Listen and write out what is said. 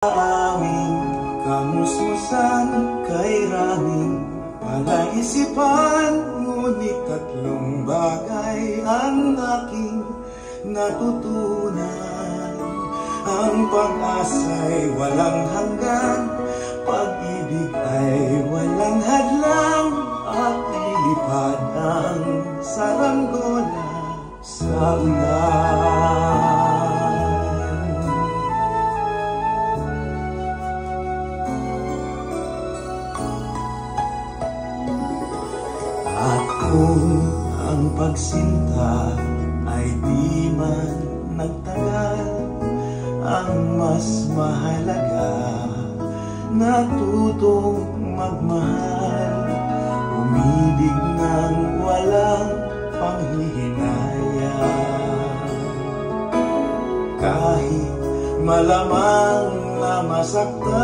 Aming kamusmusan kay raming palaisipan, ngunit tatlong bagay ang aking natutunan. Ang pag-asa'y walang hanggan, pag-ibig ay walang hadlang, at lilipad ang saranggola sa ulan. At kung ang pagsinta ay di man nagtagal, ang mas mahalaga, natutong magmahal, umibig ng walang panghihinayang. Kahit malamang na masaktan,